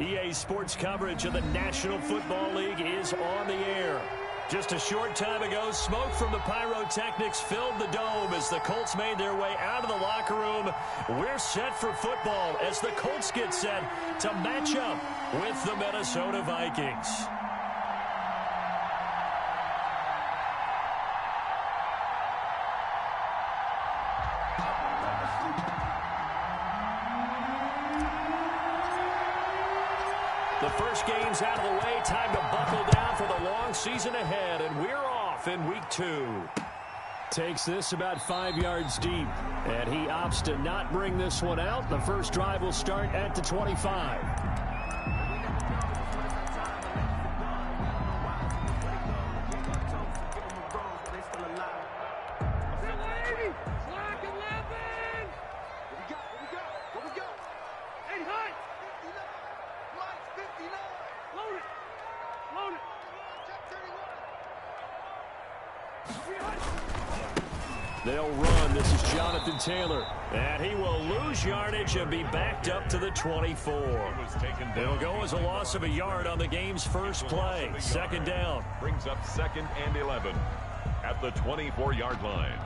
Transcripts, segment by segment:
EA Sports coverage of the National Football League is on the air. Just a short time ago, smoke from the pyrotechnics filled the dome as the Colts made their way out of the locker room. We're set for football as the Colts get set to match up with the Minnesota Vikings. The first game's out of the way. Time to buckle down for the long season ahead, and we're off in week 2. Takes this about 5 yards deep, and he opts to not bring this one out. The first drive will start at the 25. They'll run. This is Jonathan Taylor. And he will lose yardage and be backed up to the 24. It'll go as a loss of a yard on the game's first play. Second down. Brings up 2nd and 11 at the 24-yard line.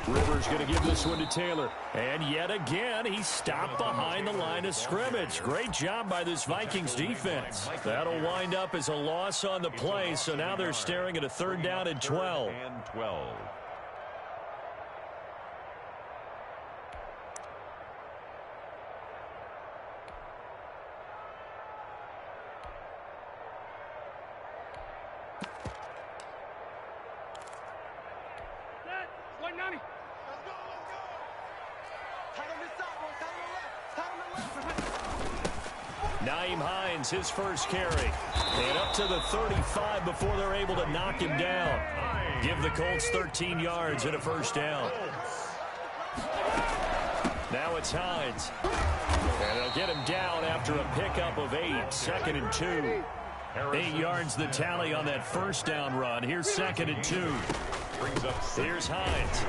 Rivers going to give this one to Taylor. And yet again, he stopped behind the line of scrimmage. Great job by this Vikings defense. That'll wind up as a loss on the play, so now they're staring at a 3rd down and 12. Nyheim Hines, his first carry. And up to the 35 before they're able to knock him down. Give the Colts 13 yards and a first down. Now it's Hines. And they'll get him down after a pickup of 8. 2nd and 2. 8 yards the tally on that first down run. Here's 2nd and 2. Here's Hines.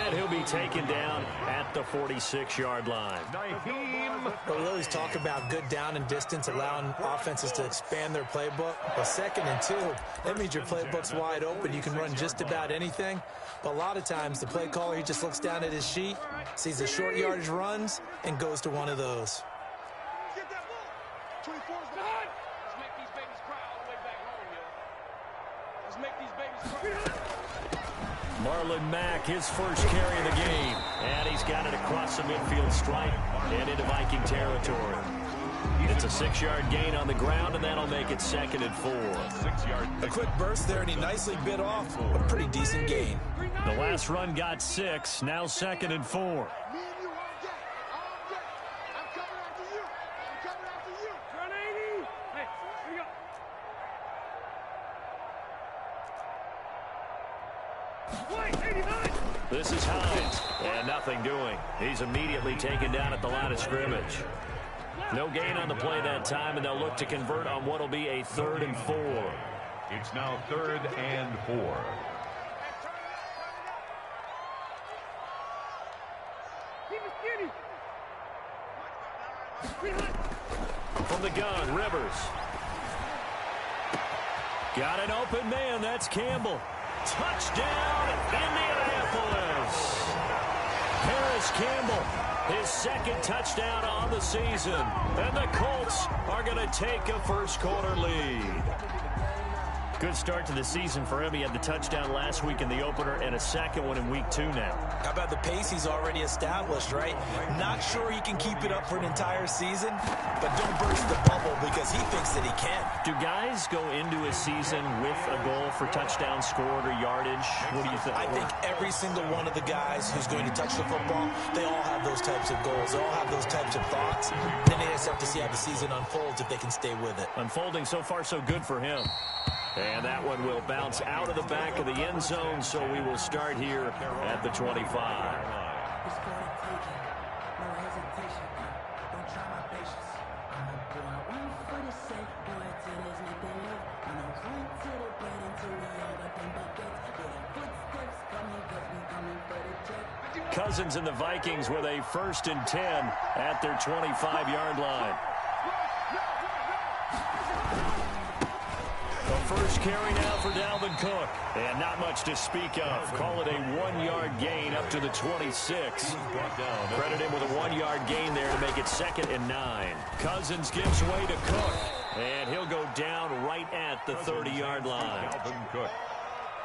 And he'll be taken down at the 46-yard line. But we always talk about good down and distance, allowing offenses to expand their playbook. But 2nd and 2, that means your playbook's wide open. You can run just about anything. But a lot of times, the play caller, he just looks down at his sheet, sees the short yardage runs, and goes to one of those. Marlon Mack, his first carry of the game. And he's got it across the midfield stripe and into Viking territory. It's a 6-yard gain on the ground, and that'll make it 2nd and 4. A quick burst there, and he nicely bit off a pretty decent gain. The last run got 6, now 2nd and 4. This is Hines, and nothing doing. He's immediately taken down at the line of scrimmage. No gain on the play that time, and they'll look to convert on what will be a 3rd and 4. It's now 3rd and 4. From the gun, Rivers. Got an open man. That's Campbell. Touchdown, Indianapolis. Paris Campbell, his 2nd touchdown on the season. And the Colts are going to take a first-quarter lead. Good start to the season for him. He had the touchdown last week in the opener and a 2nd one in week 2 now. How about the pace he's already established, right? Not sure he can keep it up for an entire season, but don't burst the bubble because he thinks that he can. Do guys go into a season with a goal for touchdown scored or yardage? What do you think? I think every single one of the guys who's going to touch the football, they all have those types of goals. They all have those types of thoughts. Then they just have to see how the season unfolds if they can stay with it. Unfolding so far so good for him. And that one will bounce out of the back of the end zone, so we will start here at the 25. Cousins and the Vikings with a 1st and 10 at their 25-yard line. The first carry now for Dalvin Cook. And not much to speak of. Call it a 1-yard gain up to the 26. Credit him with a 1-yard gain there to make it 2nd and 9. Cousins gives way to Cook. And he'll go down right at the 30-yard line.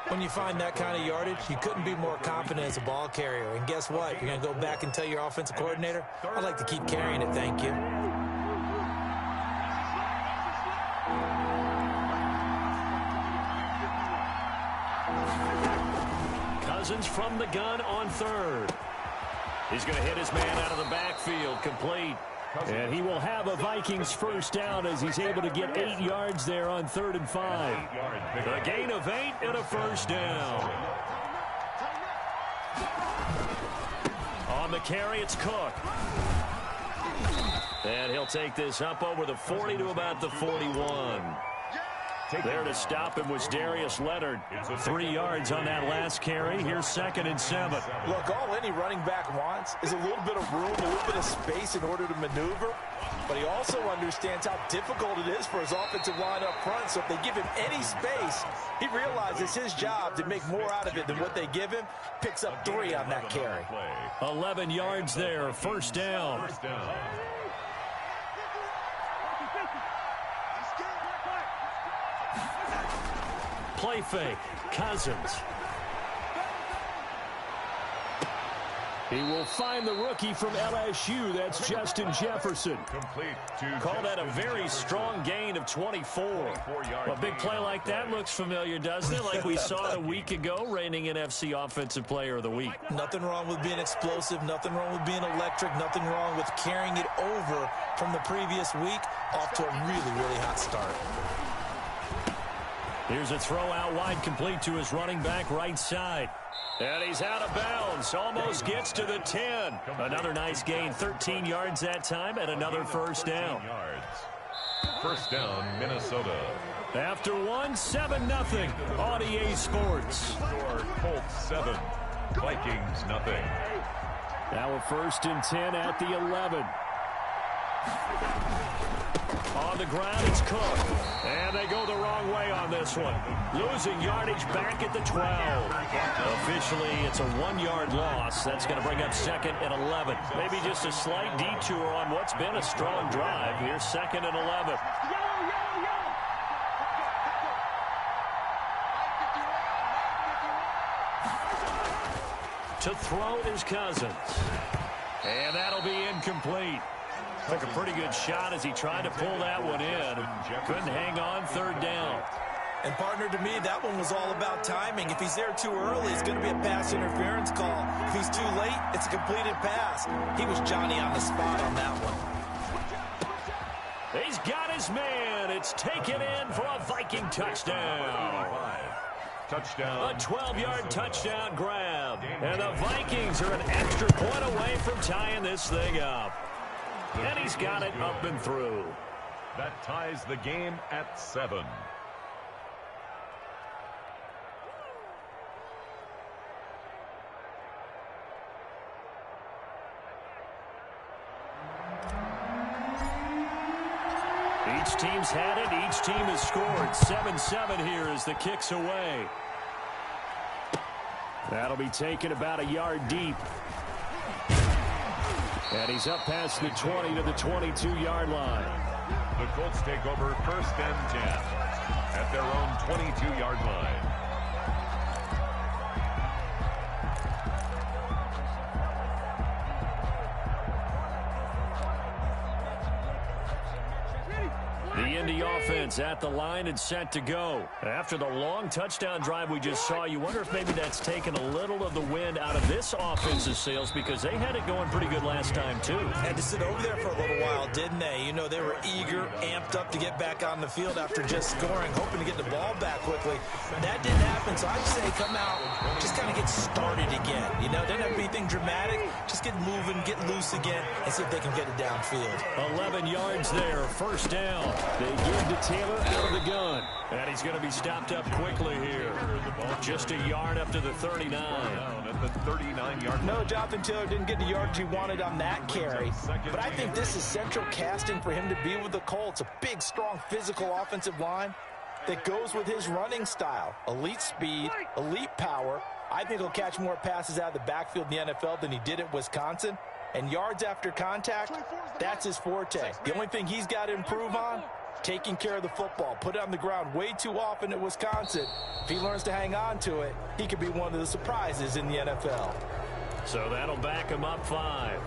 When you find that kind of yardage, you couldn't be more confident as a ball carrier. And guess what? You're going to go back and tell your offensive coordinator, I'd like to keep carrying it, thank you. Cousins from the gun on 3rd. He's going to hit his man out of the backfield, complete. And he will have a Vikings 1st down as he's able to get 8 yards there on 3rd and 5. A gain of 8 and a 1st down. On the carry, it's Cook. And he'll take this up over the 40 to about the 41. There to stop him was Darius Leonard. 3 yards on that last carry. Here's 2nd and 7. Look, all any running back wants is a little bit of room, a little bit of space in order to maneuver. But he also understands how difficult it is for his offensive line up front. So if they give him any space, he realizes his job to make more out of it than what they give him. Picks up 3 on that carry. 11 yards there, 1st down. Play fake, Cousins. He will find the rookie from LSU. That's Justin Jefferson. Call that a very strong gain of 24. A big play like that looks familiar, doesn't it? Like we saw a week ago, reigning NFC Offensive Player of the Week. Nothing wrong with being explosive. Nothing wrong with being electric. Nothing wrong with carrying it over from the previous week off to a really, really hot start. Here's a throw out wide, complete to his running back right side. And he's out of bounds. Almost gets to the 10. Another nice gain. 13 yards that time and another 1st down. 1st down, Minnesota. After 7-0 on EA Sports. Score Colts 7, Vikings nothing. Now a 1st and 10 at the 11. On the ground, it's Cook. And they go the wrong way on this one. Losing yardage back at the 12. Officially, it's a 1-yard loss. That's going to bring up 2nd and 11. Maybe just a slight detour on what's been a strong drive. Here's 2nd and 11. To throw is Cousins. And that'll be incomplete. Took a pretty good shot as he tried to pull that one in. Couldn't hang on, 3rd down. And, partner, to me, that one was all about timing. If he's there too early, it's going to be a pass interference call. If he's too late, it's a completed pass. He was Johnny on the spot on that one. He's got his man. It's taken in for a Viking touchdown. Touchdown. A 12-yard touchdown grab. And the Vikings are an extra point away from tying this thing up. And he's got it up and through. That ties the game at 7. Each team's had it. Each team has scored. 7-7 here as the kick's away. That'll be taken about a yard deep. And he's up past the 20 to the 22-yard line. The Colts take over 1st and 10 at their own 22-yard line. The Indy offense at the line and set to go. After the long touchdown drive we just saw, you wonder if maybe that's taken a little of the wind out of this offense's sails because they had it going pretty good last time, too. Had to sit over there for a little while, didn't they? You know, they were eager, amped up to get back on the field after just scoring, hoping to get the ball back quickly. That didn't happen, so I'd say come out, just kind of get started again. You know, didn't have anything dramatic. Just get moving, get loose again, and see if they can get it downfield. 11 yards there, 1st down. The They give to Taylor out of the gun. And he's going to be stopped up quickly here. Just a yard up to the 39. At the 39-yard line. No, Jonathan Taylor didn't get the yardage he wanted on that carry. But I think this is central casting for him to be with the Colts. A big, strong, physical offensive line that goes with his running style. Elite speed, elite power. I think he'll catch more passes out of the backfield in the NFL than he did at Wisconsin. And yards after contact, that's his forte. The only thing he's got to improve on, taking care of the football. Put it on the ground way too often at Wisconsin. If he learns to hang on to it, he could be one of the surprises in the NFL. So that'll back him up 5.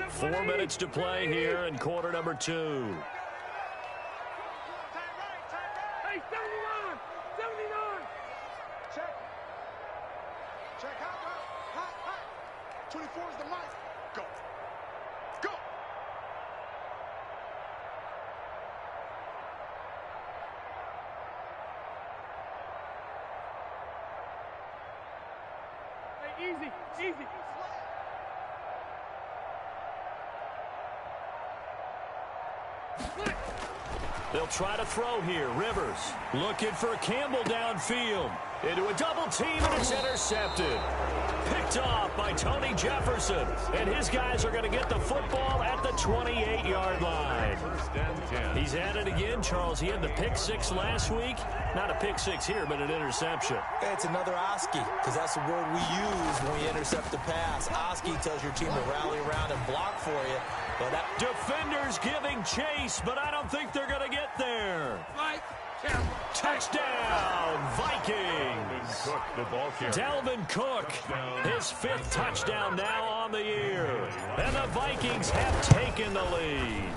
Four minutes to play here in quarter number 2. Hey, 79! 79! Check. Check. Hot. 24 is the mic. Go. Go. Hey, easy. They'll try to throw here. Rivers looking for Campbell downfield. Into a double team, and it's intercepted. Picked off by Tony Jefferson. And his guys are going to get the football at the 28-yard line. First and 10. He's at it again, Charles. He had the pick 6 last week. Not a pick 6 here, but an interception. It's another Oski, because that's the word we use when we intercept the pass. Oski tells your team to rally around and block for you. But that Defenders giving chase, but I don't think they're going to get there. Touchdown, Vikings. Cook, the ball carrier. Dalvin Cook, his 5th touchdown now on the year. And the Vikings have taken the lead.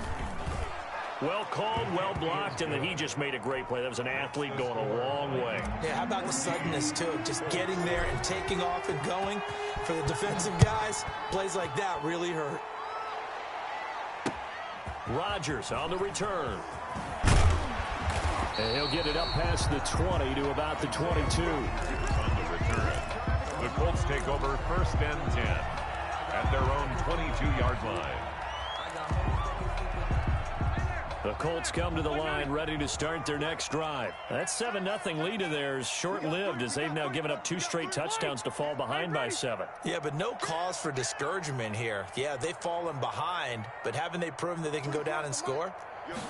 Well called, well blocked, and then he just made a great play. That was an athlete going a long way. Yeah, how about the suddenness, too? Just getting there and taking off and going. For the defensive guys, plays like that really hurt. Rodgers on the return. And he'll get it up past the 20 to about the 22. On the return. The Colts take over first and 10 at their own 22-yard line. The Colts come to the line ready to start their next drive. That 7-0 lead of theirs short-lived as they've now given up 2 straight touchdowns to fall behind by 7. Yeah, but no cause for discouragement here. Yeah, they've fallen behind, but haven't they proven that they can go down and score?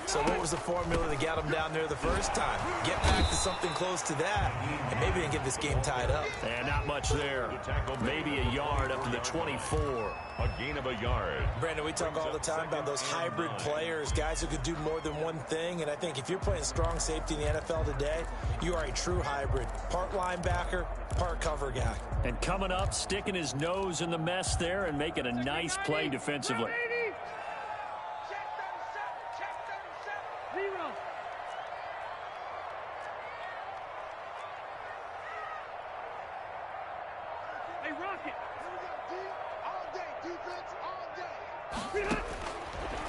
So what was the formula that got them down there the first time? Get back to something close to that, and maybe they can get this game tied up. And not much there. Maybe a yard up to the 24. A gain of a yard. Brandon, we talk all the time about those hybrid players, guys who could do more than one thing, and I think if you're playing strong safety in the NFL today, you are a true hybrid. Part linebacker, part cover guy. And coming up, sticking his nose in the mess there and making a nice play defensively.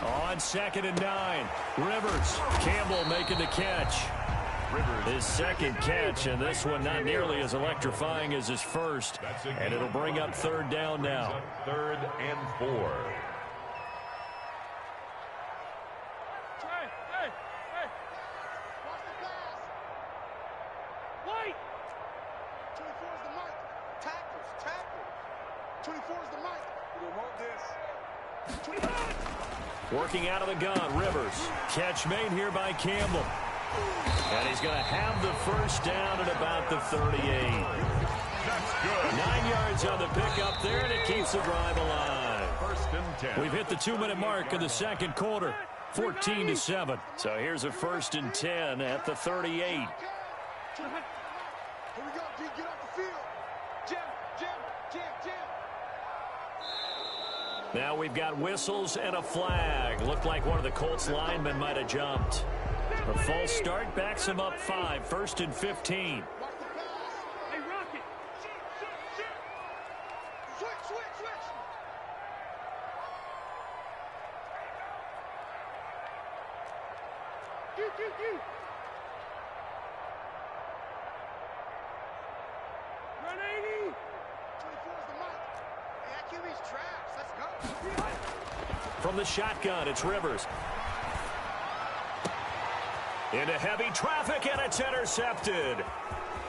On 2nd and 9, Rivers. Campbell making the catch. His 2nd catch, and this one not nearly as electrifying as his first. And it'll bring up 3rd down now. 3rd and 4. Hey. Watch the pass. White. 24 is the mic. Tackles. 24 is the mic. We don't want this. 25. Working out of the gun, Rivers. Catch made here by Campbell. And he's going to have the first down at about the 38. That's good. 9 yards on the pickup there, and it keeps the drive alive. First and 10. We've hit the 2-minute mark in the second quarter, 14-7. So here's a 1st and 10 at the 38. Here we go, D. Get off the field. Jim. Now we've got whistles and a flag. Looked like one of the Colts linemen might have jumped. A false start backs him up 5, 1st and 15. Hey, Rocket. Switch. You. QB's trash. Let's go. From the shotgun, it's Rivers. Into heavy traffic, and it's intercepted.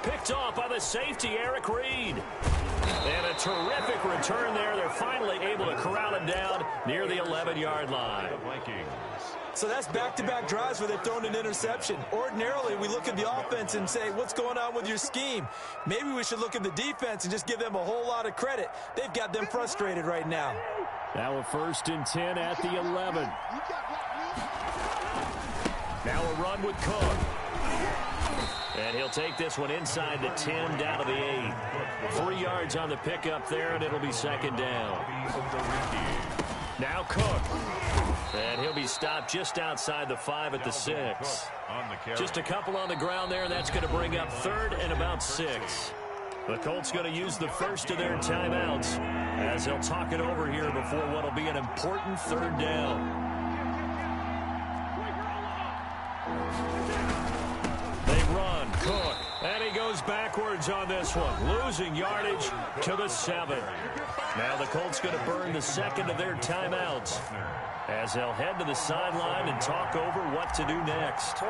Picked off by the safety, Eric Reed. And a terrific return there. They're finally able to corral him down near the 11-yard line. So that's back-to-back drives where they've thrown an interception. Ordinarily, we look at the offense and say, what's going on with your scheme? Maybe we should look at the defense and just give them a whole lot of credit. They've got them frustrated right now. Now a 1st and 10 at the 11. Now a run with Cook. And he'll take this one inside the 10 down to the 8. 3 yards on the pickup there, and it'll be 2nd down. Now Cook. And he'll be stopped just outside the 5 at the 6. Just a couple on the ground there, and that's going to bring up 3rd and about 6. The Colts going to use the first of their timeouts as they'll talk it over here before what will be an important 3rd down. They run, Cook, and he goes backwards on this one, losing yardage to the 7. Now the Colts going to burn the 2nd of their timeouts as they'll head to the sideline and talk over what to do next.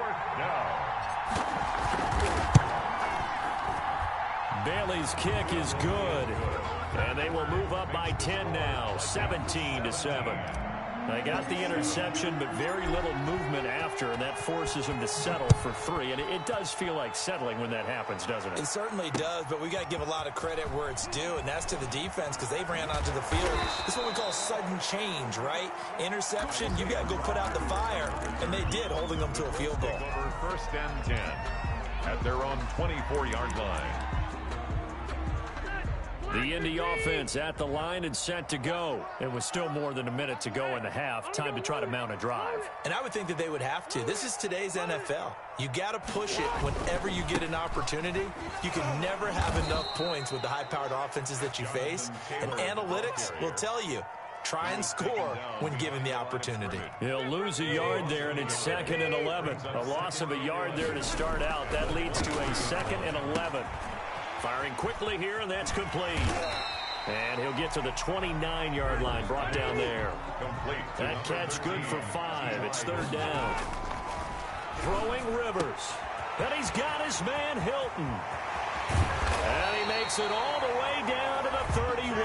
Bailey's kick is good, and they will move up by 10 now, 17-7. They got the interception, but very little movement after, and that forces them to settle for 3. And it does feel like settling when that happens, doesn't it? It certainly does, but we got to give a lot of credit where it's due, and that's to the defense because they ran onto the field. This is what we call sudden change, right? Interception, you got to go put out the fire, and they did, holding them to a field goal. 1st and 10 at their own 24-yard line. The Indy offense at the line and set to go. It was still more than a minute to go in the half. Time to try to mount a drive. And I would think that they would have to. This is today's NFL. You got to push it whenever you get an opportunity. You can never have enough points with the high-powered offenses that you face. And analytics will tell you, try and score when given the opportunity. He'll lose a yard there, and it's 2nd and 11. A loss of a yard there to start out. That leads to a 2nd and 11. Firing quickly here, and that's complete. And he'll get to the 29-yard line, brought down there. That catch good for 5. It's 3rd down. Throwing Rivers. And he's got his man Hilton. And he makes it all the way down to the 31.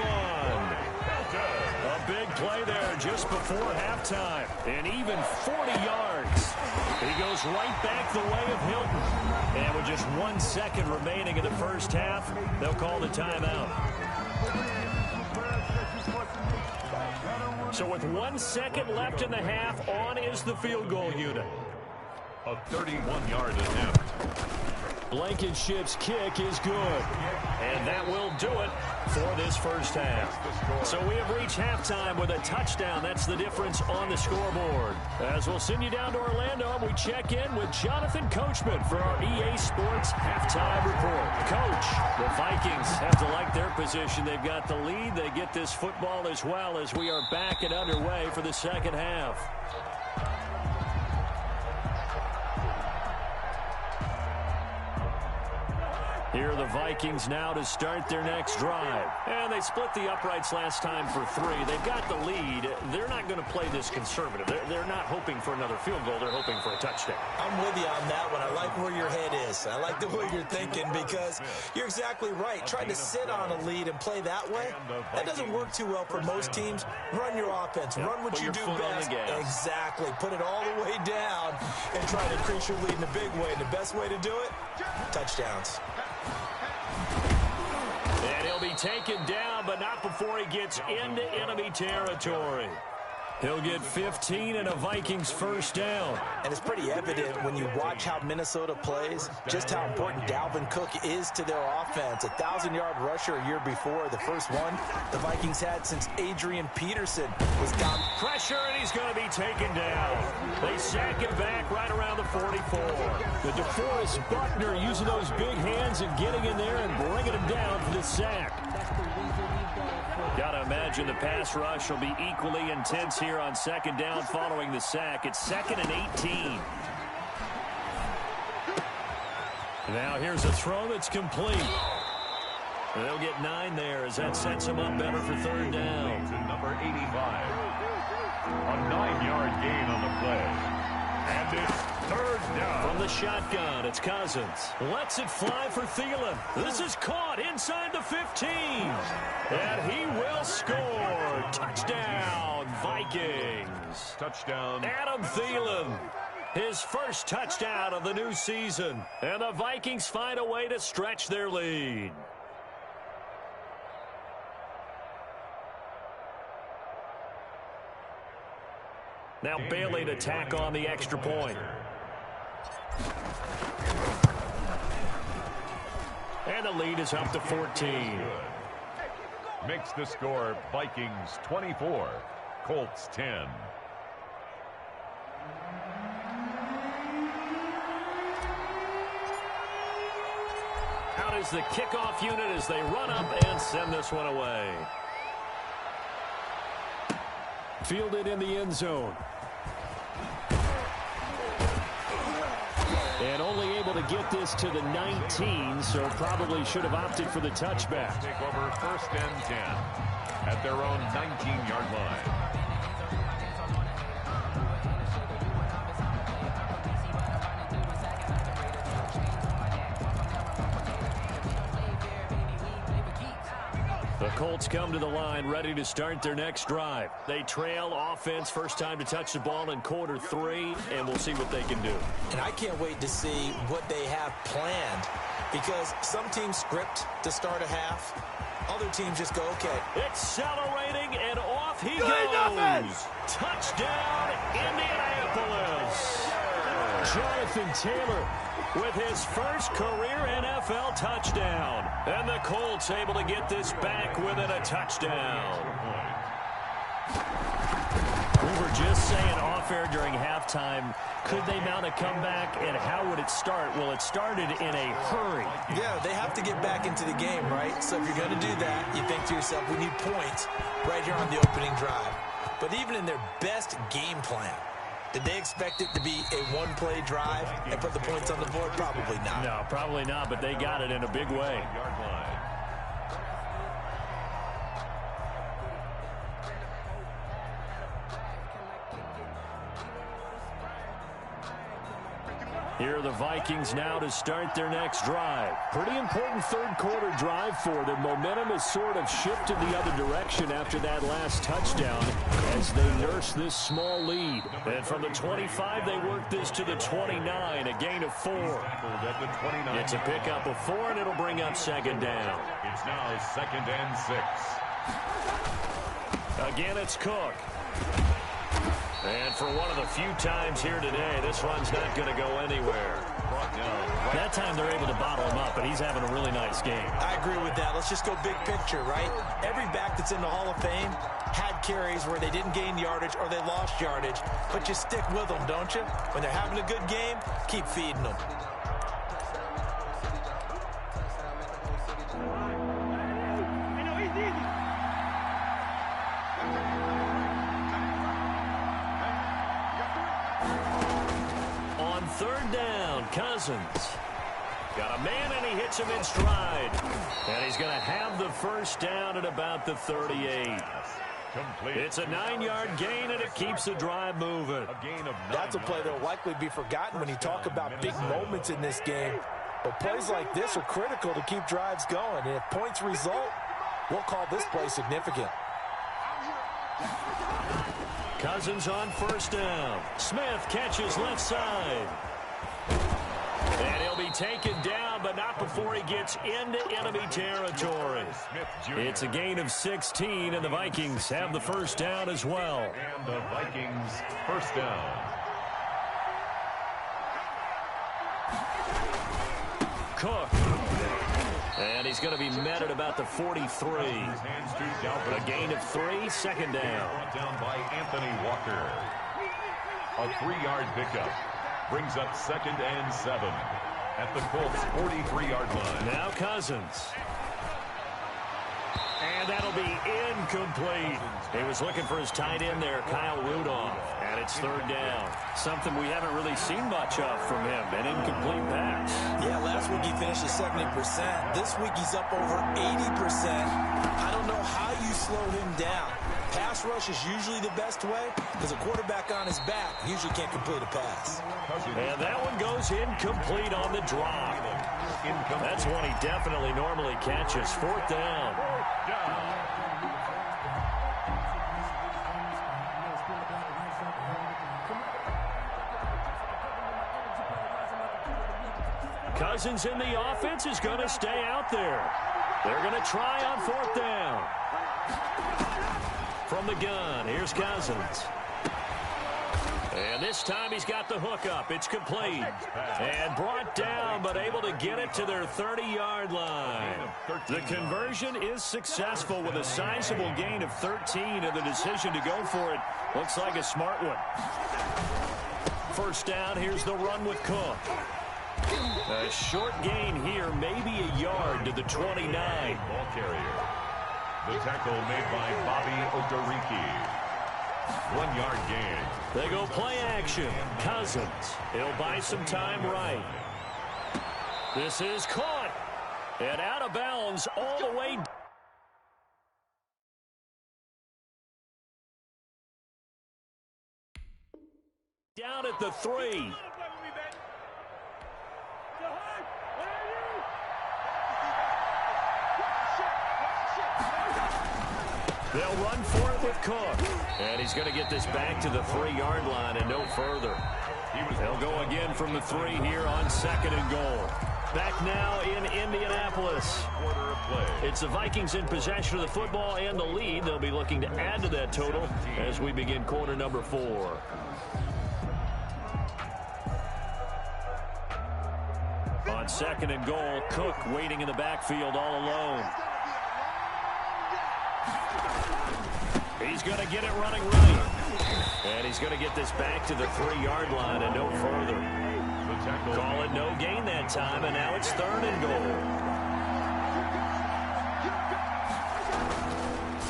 A big play there just before halftime. And even 40 yards. He goes right back the way of Hilton. And with just 1 second remaining in the first half, they'll call the timeout. So with 1 second left in the half, on is the field goal unit. A 31-yard attempt. Blankenship's kick is good. And that will do it for this first half. So we have reached halftime with a touchdown. That's the difference on the scoreboard. As we'll send you down to Orlando, we check in with Jonathan Coachman for our EA Sports Halftime Report. Coach, the Vikings have to like their position. They've got the lead. They get this football as well as we are back and underway for the second half. Here are the Vikings now to start their next drive. And they split the uprights last time for 3. They've got the lead. They're not going to play this conservative. They're not hoping for another field goal. They're hoping for a touchdown. I'm with you on that one. I like where your head is. I like the way you're thinking because you're exactly right. Trying to sit on a lead and play that way, that doesn't work too well for most teams. Run your offense. Run what you do best. Exactly. Put it all the way down and try to increase your lead in a big way. And the best way to do it, touchdowns. And he'll be taken down, but not before he gets into enemy territory. He'll get 15 and a Vikings first down. And it's pretty evident when you watch how Minnesota plays, just how important Dalvin Cook is to their offense. 1,000-yard rusher a year before, the first one the Vikings had since Adrian Peterson was down. Pressure, and he's going to be taken down. They sack him back right around the 44. The DeForest Buckner using those big hands and getting in there and bringing him down for the sack. Got to imagine the pass rush will be equally intense here on second down following the sack. It's 2nd and 18. Now here's a throw that's complete. They'll get 9 there as that sets them up better for third down. To number 85. A 9-yard gain on the play. And it's third down. From the shotgun, it's Cousins. Lets it fly for Thielen. This is caught inside the 15. And he will score. Touchdown, Vikings. Touchdown. Adam Thielen. His first touchdown of the new season. And the Vikings find a way to stretch their lead. Now Bailey to tack on the extra point. And the lead is up to 14. Makes the score Vikings 24, Colts 10. Out is the kickoff unit as they run up and send this one away. Fielded in the end zone. And only able to get this to the 19, so probably should have opted for the touchback. Take over first and 10 at their own 19-yard line. The Colts come to the line ready to start their next drive. They trail offense, first time to touch the ball in quarter 3, and we'll see what they can do. And I can't wait to see what they have planned, because some teams script to start a half. Other teams just go, okay. Accelerating, and off he goes. Touchdown, Indianapolis. Jonathan Taylor with his first career NFL touchdown. And the Colts able to get this back within a touchdown. We were just saying off-air during halftime, could they mount a comeback, and how would it start? Well, it started in a hurry. Yeah, they have to get back into the game, right? So if you're going to do that, you think to yourself, we need points right here on the opening drive. But even in their best game plan, did they expect it to be a one-play drive and put the points on the board? Probably not. No, probably not, but they got it in a big way. Yard line. Here are the Vikings now to start their next drive. Pretty important third quarter drive for them. Momentum has sort of shifted the other direction after that last touchdown as they nurse this small lead. And from the 25, they work this to the 29, a gain of 4. At the 29. It's a pickup of 4, and it'll bring up second down. It's now second and 6. Again, it's Cook. And for one of the few times here today, this run's not going to go anywhere. That time they're able to bottle him up, but he's having a really nice game. I agree with that. Let's just go big picture, right? Every back that's in the Hall of Fame had carries where they didn't gain yardage or they lost yardage, but you stick with them, don't you? When they're having a good game, keep feeding them. Third down, Cousins. Got a man, and he hits him in stride. And he's going to have the first down at about the 38. Complete. It's a 9-yard gain, and it keeps the drive moving. A gain of 9. That's a play that will likely be forgotten when you talk about big moments in this game. But plays like this are critical to keep drives going. And if points result, we'll call this play significant. Cousins on first down. Smith catches left side. And he'll be taken down, but not before he gets into enemy territory. It's a gain of 16, and the Vikings have the first down as well. And the Vikings first down. Cook. And he's going to be met at about the 43. A gain of 3, second down. Brought down by Anthony Walker. A 3-yard pickup brings up second and 7 at the Colts 43-yard line. Now Cousins. And that'll that'll be incomplete. He was looking for his tight end there, Kyle Rudolph, and it's third down. Something we haven't really seen much of from him, an incomplete pass. Yeah, last week he finished at 70%. This week he's up over 80%. I don't know how you slow him down. Pass rush is usually the best way because a quarterback on his back usually can't complete a pass. And that one goes incomplete on the drop. That's one he definitely normally catches. Fourth down. Cousins in the offense is going to stay out there. They're going to try on fourth down. From the gun, here's Cousins. And this time he's got the hook up. It's complete. And brought down, but able to get it to their 30-yard line. The conversion is successful with a sizable gain of 13, and the decision to go for it looks like a smart one. First down, here's the run with Cook. A short gain here, maybe a yard to the 29. Ball carrier. The tackle made by Bobby Okereke. 1 yard gain. They go play action. Cousins. He'll buy some time right. This is caught. And out of bounds all the way down at the 3. They'll run for it with Cook. And he's going to get this back to the 3-yard line and no further. They'll go again from the 3 here on 2nd and goal. Back now in Indianapolis. It's the Vikings in possession of the football and the lead. They'll be looking to add to that total as we begin quarter number 4. On 2nd and goal, Cook waiting in the backfield all alone. He's going to get it running right. And he's going to get this back to the 3-yard line and no further. Call it no gain that time, and now it's 3rd and goal.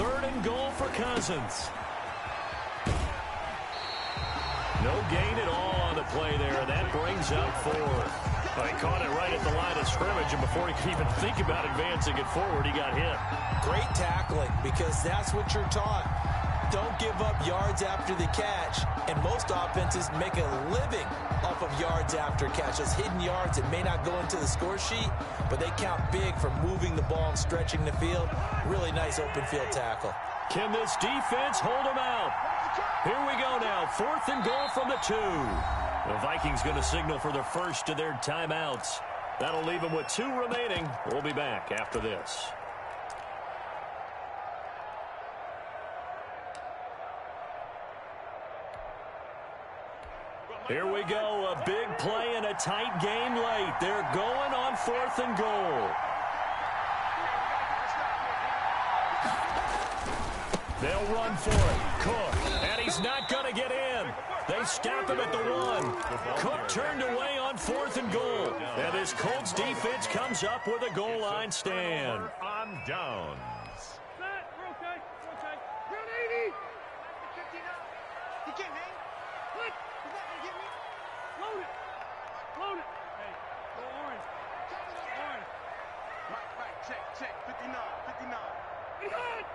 3rd and goal for Cousins. No gain at all on the play there. That brings up 4th. He caught it right at the line of scrimmage, and before he could even think about advancing it forward, he got hit. Great tackling, because that's what you're taught. Don't give up yards after the catch, and most offenses make a living off of yards after catch. Those hidden yards that may not go into the score sheet, but they count big for moving the ball and stretching the field. Really nice open field tackle. Can this defense hold him out? Here we go now, 4th and goal from the 2. The Vikings going to signal for their first of their timeouts. That'll leave them with 2 remaining. We'll be back after this. Here we go, a big play and a tight game late. They're going on 4th and goal. They'll run for it. Cook, and he's not going to get in. They stop him at the 1. Cook turned away on 4th and goal. And this Colts defense comes up with a goal line stand. On downs. Rotate. Round 80. 59. You can't hang. What? Is that going to get me? Load it. Hey, go orange. Orange. Right. Check. 59. Get hot.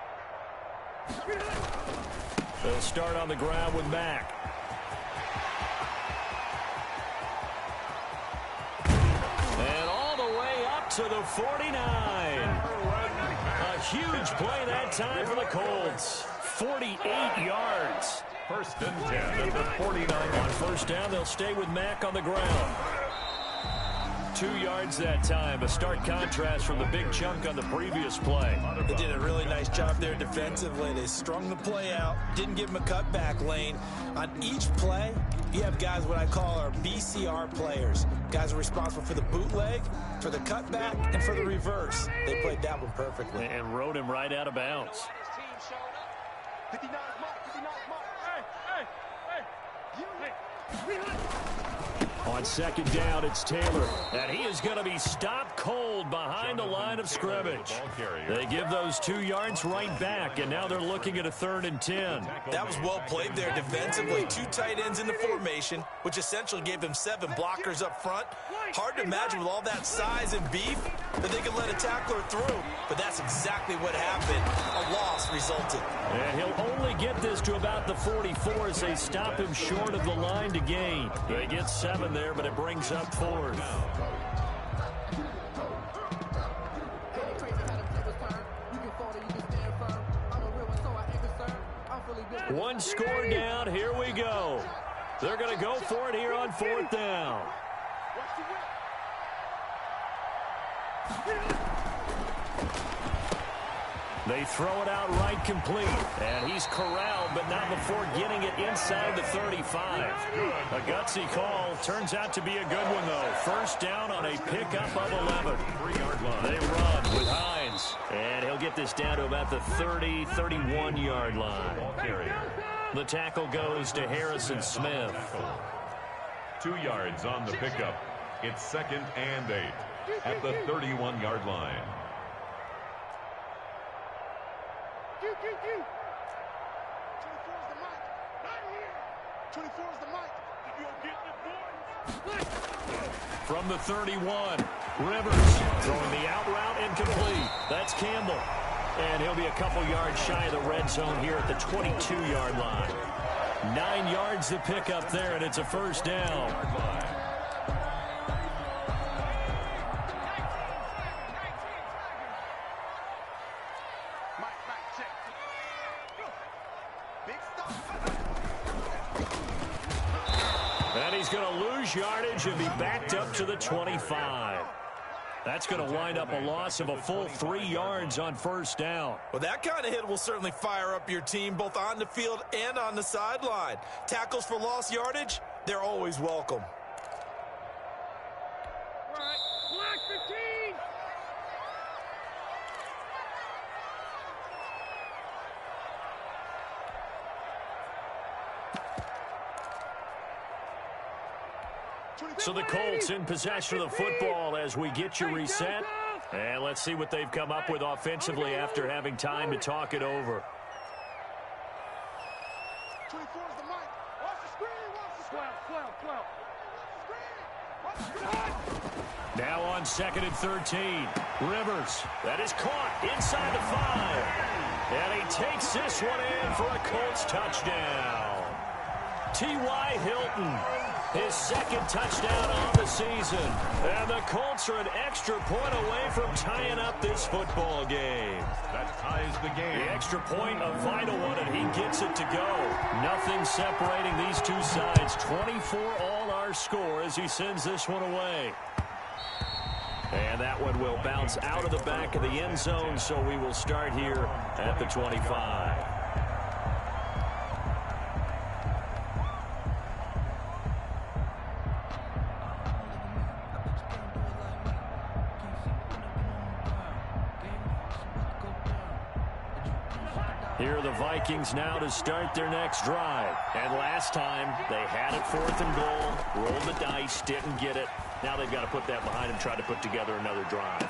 They'll start on the ground with Mack. And all the way up to the 49. A huge play that time for the Colts. 48 yards. 1st and 10 at the 49. On first down, they'll stay with Mack on the ground. 2 yards that time. A stark contrast from the big chunk on the previous play. They did a really nice job there defensively. They strung the play out, didn't give him a cutback lane. On each play, you have guys what I call our BCR players. Guys are responsible for the bootleg, for the cutback, and for the reverse. They played that one perfectly. And rode him right out of bounds. 59 mark. Hey. On second down, it's Taylor. And he is going to be stopped cold behind the line of scrimmage. They give those 2 yards right back, and now they're looking at a 3rd and 10. That was well played there defensively. 2 tight ends in the formation, which essentially gave them 7 blockers up front. Hard to imagine with all that size and beef that they could let a tackler through, but that's exactly what happened. A loss resulted. And he'll only get this to about the 44 as they stop him short of the line to gain. They get 7 there, but it brings up 4th. One score down. Here we go. They're going to go for it here on 4th down. They throw it out right complete. And he's corralled, but not before getting it inside the 35. A gutsy call. Turns out to be a good one, though. 1st down on a pickup of 11. 3-yard line. They run with Hines. And he'll get this down to about the 30, 31-yard line. The tackle goes to Harrison Smith. 2 yards on the pickup. It's 2nd and 8 at the 31-yard line. 24's the mic. You'll get the From the 31, Rivers throwing the out route incomplete. That's Campbell. And he'll be a couple yards shy of the red zone here at the 22-yard line. 9 yards to pick up there, and it's a 1st down. And he's going to lose yardage and be backed up to the 25. That's going to wind up a loss of a full 3 yards on 1st down. Well, that kind of hit will certainly fire up your team both on the field and on the sideline. Tackles for lost yardage, they're always welcome. All right, black 15. So the Colts in possession of the football as we get you reset. And let's see what they've come up with offensively after having time to talk it over. 24's the mic. Watch the screen. Watch the screen. 12. Now on 2nd and 13. Rivers. That is caught inside the 5. And he takes this one in for a Colts touchdown. T.Y. Hilton. His 2nd touchdown on the season. And the Colts are an extra point away from tying up this football game. That ties the game. The extra point, a vital one, and he gets it to go. Nothing separating these two sides. 24 all our score as he sends this one away. And that one will bounce out of the back of the end zone, so we will start here at the 25. Here are the Vikings now to start their next drive. And last time, they had it 4th and goal, rolled the dice, didn't get it. Now they've got to put that behind them, try to put together another drive.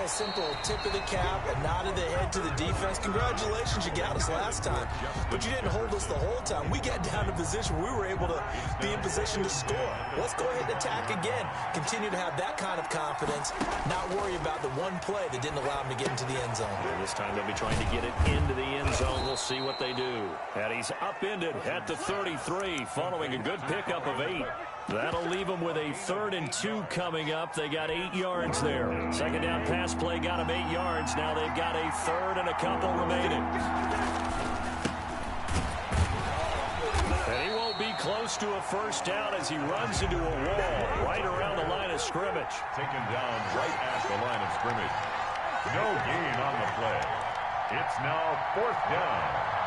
A simple tip of the cap, a nod of the head to the defense. Congratulations, you got us last time, but you didn't hold us the whole time. We got down to position where we were able to be in position to score. Let's go ahead and attack again. Continue to have that kind of confidence, not worry about the one play that didn't allow them to get into the end zone. And this time they'll be trying to get it into the end zone. We'll see what they do. And he's upended at the 33 following a good pickup of 8. That'll leave them with a 3rd and 2 coming up. They got 8 yards there. 2nd down pass play got them 8 yards. Now they've got a 3rd and a couple remaining. And he won't be close to a 1st down as he runs into a wall right around the line of scrimmage. Taken down right at the line of scrimmage. No gain on the play. It's now 4th down.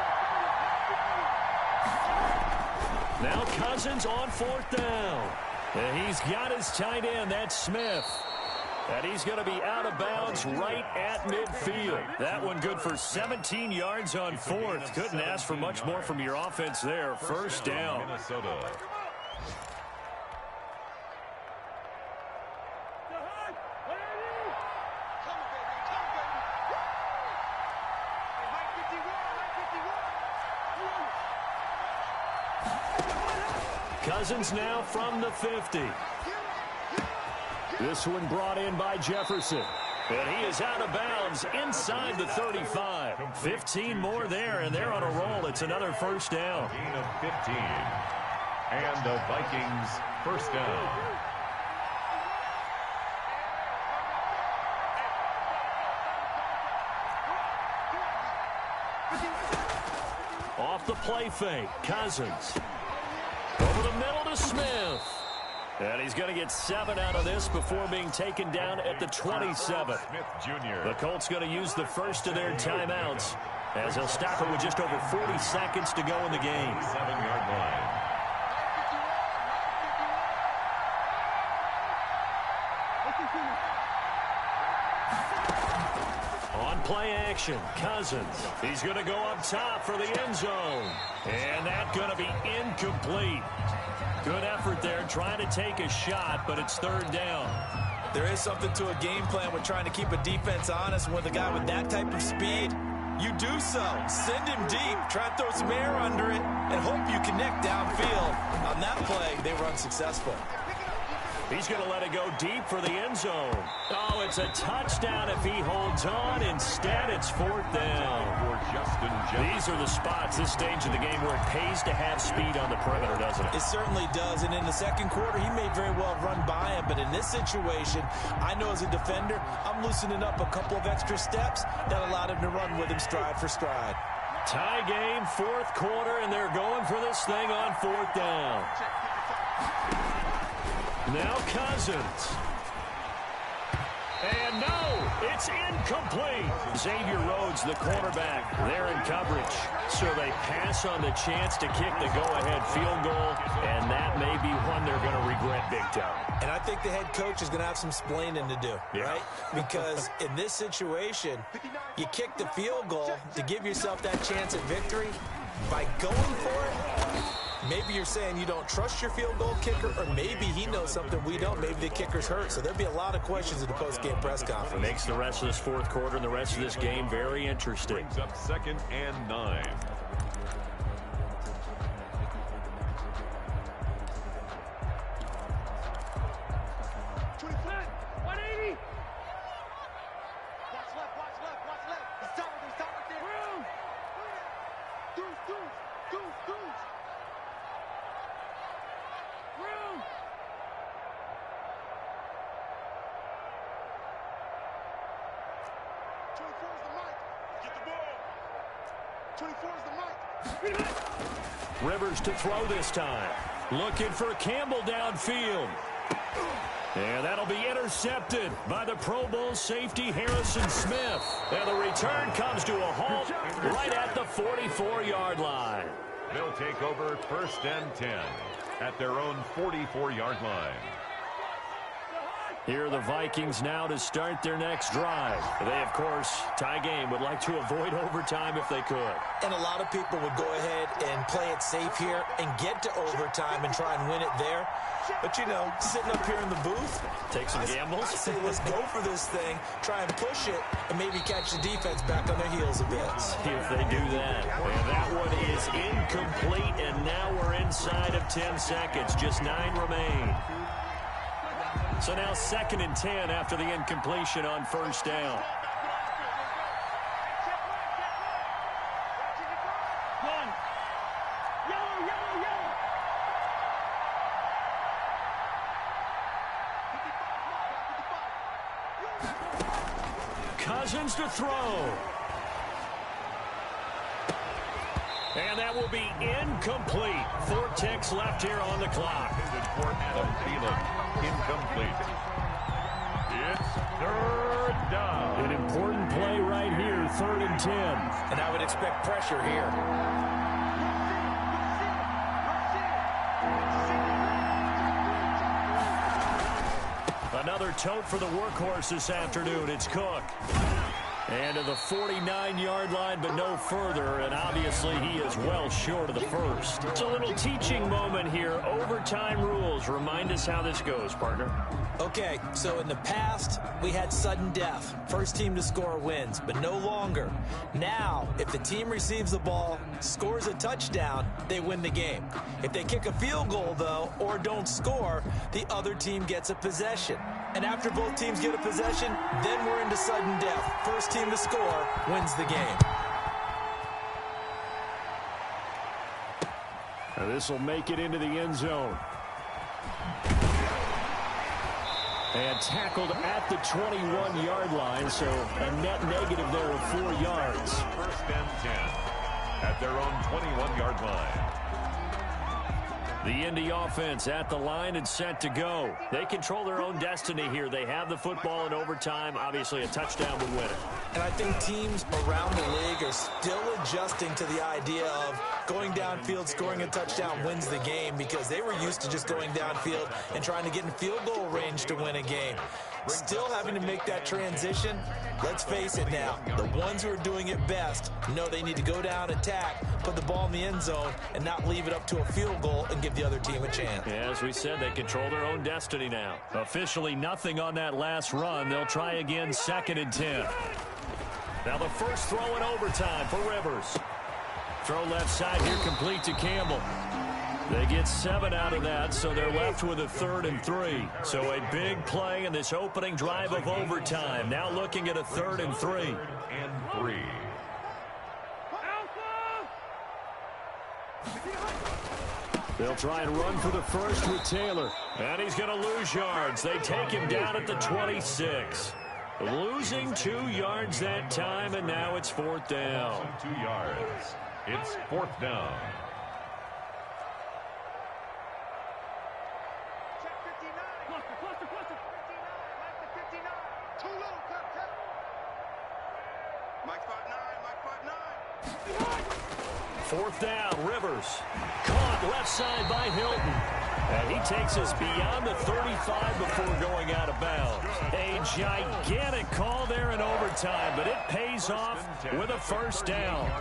Now Cousins on 4th down. And he's got his tight end. That's Smith. And he's going to be out of bounds right at midfield. That one good for 17 yards on 4th. Couldn't ask for much more from your offense there. 1st down. Minnesota. Cousins now from the 50. This one brought in by Jefferson. And he is out of bounds inside the 35. 15 more there, and they're on a roll. It's another first down. Gain of 15. And the Vikings first down. Off the play fake, Cousins. Over the middle to Smith. And he's going to get 7 out of this before being taken down at the 27. Smith Jr. The Colts going to use the first of their timeouts as he'll stop it with just over 40 seconds to go in the game. 7-yard line. On play action, Cousins. He's going to go up top for the end zone. And that's going to be incomplete. Good effort there, trying to take a shot, but it's third down. There is something to a game plan with trying to keep a defense honest. And with a guy with that type of speed, you do so. Send him deep, try to throw some air under it, and hope you connect downfield. On that play, they were unsuccessful. He's going to let it go deep for the end zone. Oh, it's a touchdown if he holds on. Instead, it's fourth down. For Justin Jefferson. These are the spots, this stage of the game, where it pays to have speed on the perimeter, doesn't it? It certainly does, and in the second quarter, he may very well run by him, but in this situation, I know as a defender, I'm loosening up a couple of extra steps that allowed him to run with him stride for stride. Tie game, fourth quarter, and they're going for this thing on fourth down. Now Cousins. And no, it's incomplete. Xavier Rhodes, the cornerback, there in coverage. So they pass on the chance to kick the go-ahead field goal, and that may be one they're going to regret big time. And I think the head coach is going to have some splaining to do, right? Because in this situation, you kick the field goal to give yourself that chance at victory. By going for it, maybe you're saying you don't trust your field goal kicker, or maybe he knows something we don't. Maybe the kicker's hurt. So there'll be a lot of questions at the post-game press conference. Makes the rest of this fourth quarter and the rest of this game very interesting. Brings up 2nd and 9. Rivers to throw this time. Looking for Campbell downfield. And that'll be intercepted by the Pro Bowl safety Harrison Smith. And the return comes to a halt right at the 44-yard line. They'll take over 1st and 10 at their own 44-yard line. Here are the Vikings now to start their next drive. They, of course, tie game, would like to avoid overtime if they could. And a lot of people would go ahead and play it safe here and get to overtime and try and win it there. But, you know, sitting up here in the booth, take some gambles. I say let's go for this thing, try and push it, and maybe catch the defense back on their heels a bit. See if they do that. And that one is incomplete, and now we're inside of 10 seconds. Just 9 remain. So now 2nd and 10 after the incompletion on first down. Cousins to throw. And that will be incomplete. 4 ticks left here on the clock. For Adam Thielen. Incomplete. It's 3rd down. An important play right here, 3rd and 10. And I would expect pressure here. Another tote for the workhorse this afternoon. It's Cook. And to the 49-yard line, but no further. And obviously, he is well short of the first. It's a little teaching moment here. Overtime rules. Remind us how this goes, partner. Okay, so in the past, we had sudden death. First team to score wins, but no longer. Now, if the team receives the ball, scores a touchdown, they win the game. If they kick a field goal, though, or don't score, the other team gets a possession. And after both teams get a possession, then we're into sudden death. First team to score wins the game. Now this will make it into the end zone. And tackled at the 21-yard line, so a net negative there of 4 yards. First and 10 at their own 21-yard line. The Indy offense at the line and set to go. They control their own destiny here. They have the football in overtime. Obviously, a touchdown would win it. And I think teams around the league are still adjusting to the idea of going downfield, scoring a touchdown wins the game, because they were used to just going downfield and trying to get in field goal range to win a game. Still having to make that transition. Let's face it now, the ones who are doing it best know they need to go down, attack, put the ball in the end zone, and not leave it up to a field goal and give the other team a chance. Yeah, as we said, they control their own destiny now. Officially nothing on that last run. They'll try again, 2nd and 10. Now the first throw in overtime for Rivers. Throw left side here, complete to Campbell. They get 7 out of that, so they're left with a 3rd and 3. So a big play in this opening drive of overtime. Now looking at a 3rd and 3. And 3. They'll try and run for the first with Taylor. And he's going to lose yards. They take him down at the 26. Losing 2 yards that time, and now it's 4th down. 2 yards. It's 4th down. Fourth down, Rivers. Caught left side by Hilton. And he takes us beyond the 35 before going out of bounds. A gigantic call there in overtime, but it pays off with a first down.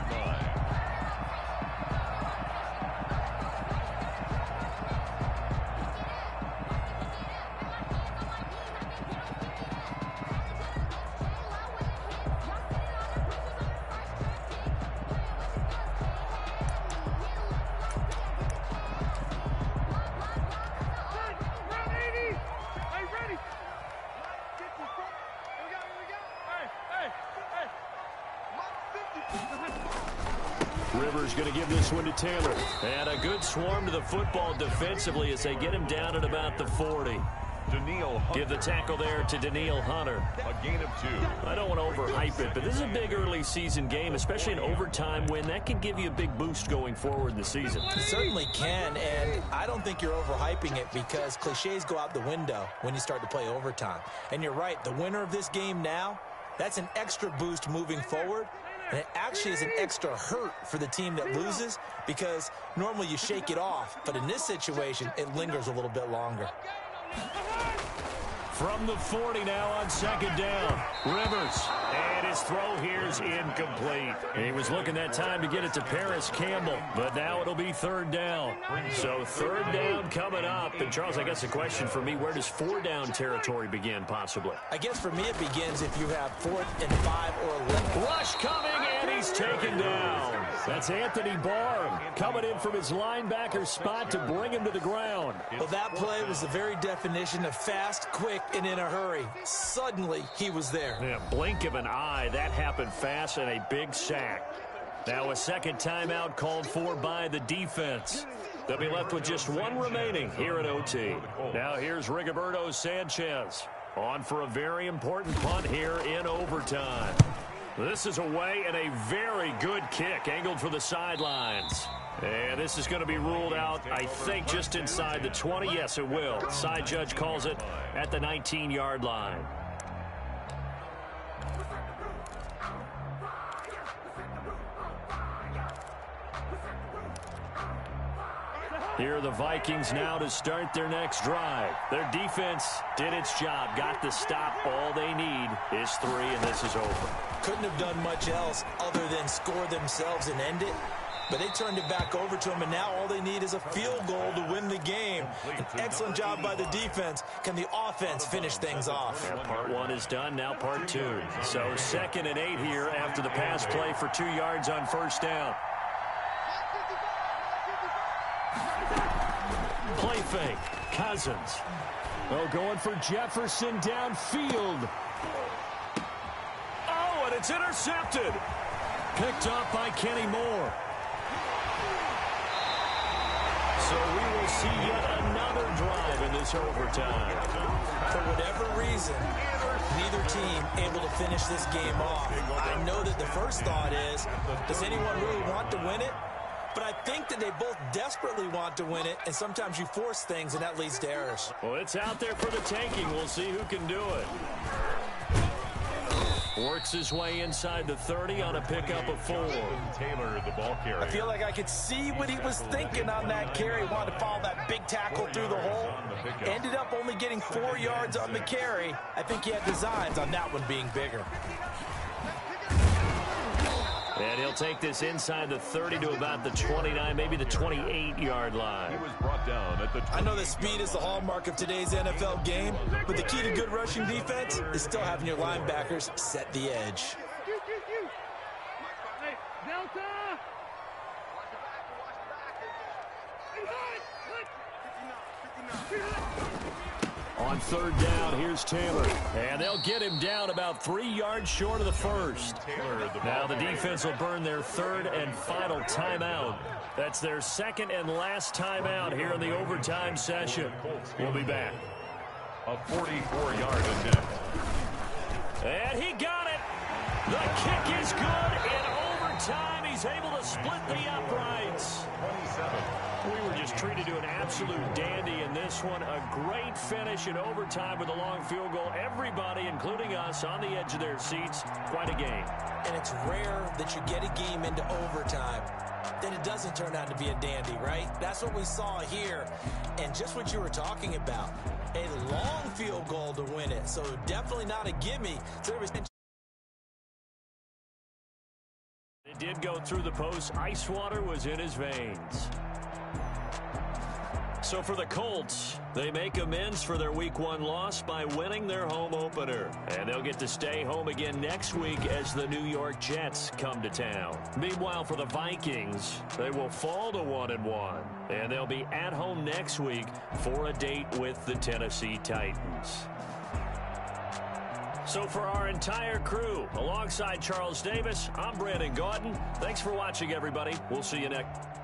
Rivers going to give this one to Taylor. And a good swarm to the football defensively as they get him down at about the 40. Give the tackle there to Danielle Hunter. A gain of 2. I don't want to overhype it, but this is a big early season game, especially an overtime win. That can give you a big boost going forward in the season. It certainly can, and I don't think you're overhyping it because cliches go out the window when you start to play overtime. And you're right, the winner of this game now, that's an extra boost moving forward. And it actually is an extra hurt for the team that loses because normally you shake it off. But in this situation, it lingers a little bit longer. From the 40 now on 2nd down. Rivers. And his throw here is incomplete. He was looking that time to get it to Paris Campbell. But now it'll be 3rd down. So 3rd down coming up. And Charles, I guess the question for me, where does 4 down territory begin possibly? I guess for me it begins if you have 4th and 5 or 11. Rush coming, and he's taken down. That's Anthony Barr coming in from his linebacker spot to bring him to the ground. Well, that play was the very definition of fast, quick, and in a hurry. Suddenly, he was there. Yeah, blink of an eye. That happened fast and a big sack. Now a second timeout called for by the defense. They'll be left with just 1 remaining here at OT. Now here's Rigoberto Sanchez on for a very important punt here in overtime. This is away and a very good kick angled for the sidelines. And this is going to be ruled out, I think, just inside the 20. Yes, it will. Side judge calls it at the 19-yard line. Here are the Vikings now to start their next drive. Their defense did its job, got the stop. All they need is 3, and this is over. Couldn't have done much else other than score themselves and end it. But they turned it back over to them, and now all they need is a field goal to win the game. An excellent job by the defense. Can the offense finish things off? Yeah, part 1 is done, now part 2. So 2nd and 8 here after the pass play for 2 yards on first down. Play fake. Cousins. Oh, going for Jefferson downfield. Oh, and it's intercepted. Picked up by Kenny Moore. So we will see yet another drive in this overtime. For whatever reason, neither team able to finish this game off. I know that the first thought is, does anyone really want to win it? But I think that they both desperately want to win it, and sometimes you force things, and that leads to errors. Well, it's out there for the taking. We'll see who can do it. Works his way inside the 30 on a pickup of 4. Taylor, the ball carrier. I feel like I could see what he was thinking on that carry. Wanted to follow that big tackle through the hole. Ended up only getting 4 yards on the carry. I think he had designs on that one being bigger. And he'll take this inside the 30 to about the 29, maybe the 28-yard line. He was brought down at the 20. I know that speed is the hallmark of today's NFL game, but the key to good rushing defense is still having your linebackers set the edge. On third down, here's Taylor. And they'll get him down about 3 yards short of the first. Now the defense will burn their 3rd and final timeout. That's their 2nd and last timeout here in the overtime session. We'll be back. A 44-yard attempt. And he got it. The kick is good. In overtime, he's able to split the uprights. 27. We were just treated to an absolute dandy in this one. A great finish in overtime with a long field goal. Everybody, including us, on the edge of their seats. Quite a game. And it's rare that you get a game into overtime, then it doesn't turn out to be a dandy, right? That's what we saw here. And just what you were talking about, a long field goal to win it. So definitely not a gimme. So there was... It did go through the post. Ice water was in his veins. So for the Colts, they make amends for their Week 1 loss by winning their home opener. And they'll get to stay home again next week as the New York Jets come to town. Meanwhile, for the Vikings, they will fall to 1-1. And they'll be at home next week for a date with the Tennessee Titans. So for our entire crew, alongside Charles Davis, I'm Brandon Gaudin. Thanks for watching, everybody. We'll see you next.